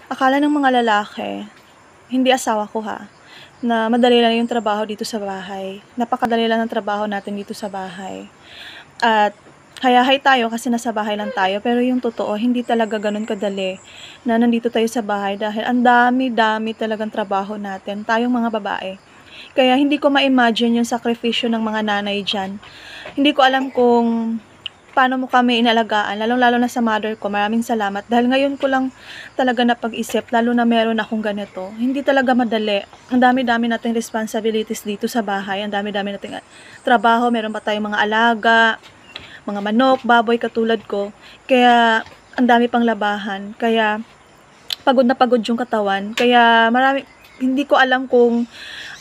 Akala ng mga lalaki, hindi asawa ko ha, na madali lang yung trabaho dito sa bahay. Napakadali lang ng trabaho natin dito sa bahay. At hayahay tayo kasi nasa bahay lang tayo, pero yung totoo, hindi talaga ganun kadali na nandito tayo sa bahay dahil ang dami-dami talagang trabaho natin, tayong mga babae. Kaya hindi ko ma-imagine yung sakripisyo ng mga nanay dyan. Hindi ko alam kung paano mo kami inalagaan, lalong-lalo na sa mother ko. Maraming salamat dahil ngayon ko lang talaga napag-isip, lalo na meron akong ganito. Hindi talaga madali. Ang dami-dami nating responsibilities dito sa bahay, ang dami-dami nating trabaho, meron pa tayong mga alaga, mga manok, baboy katulad ko. Kaya ang dami pang labahan. Kaya pagod na pagod yung katawan. Kaya hindi ko alam kung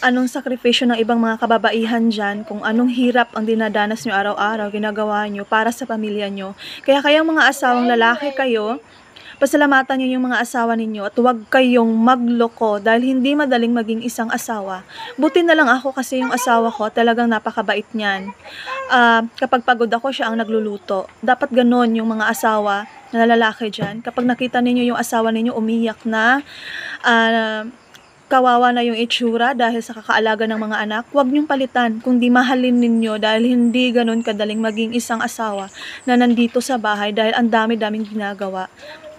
anong sakripisyo ng ibang mga kababaihan dyan, kung anong hirap ang dinadanas nyo araw-araw, ginagawa nyo para sa pamilya nyo. Kaya kayang mga asawang lalaki kayo, pasalamatan nyo yung mga asawa ninyo at huwag kayong magloko dahil hindi madaling maging isang asawa. Buti na lang ako kasi yung asawa ko talagang napakabait niyan. Kapag pagod ako, siya ang nagluluto. Dapat ganon yung mga asawa na lalaki dyan. Kapag nakita ninyo yung asawa ninyo umiyak na, kawawa na yung itsura dahil sa kakaalaga ng mga anak, huwag niyong palitan, kundi mahalin ninyo dahil hindi ganun kadaling maging isang asawa na nandito sa bahay dahil ang dami-daming ginagawa.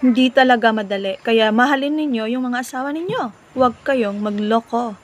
Hindi talaga madali. Kaya mahalin ninyo yung mga asawa ninyo. Huwag kayong magloko.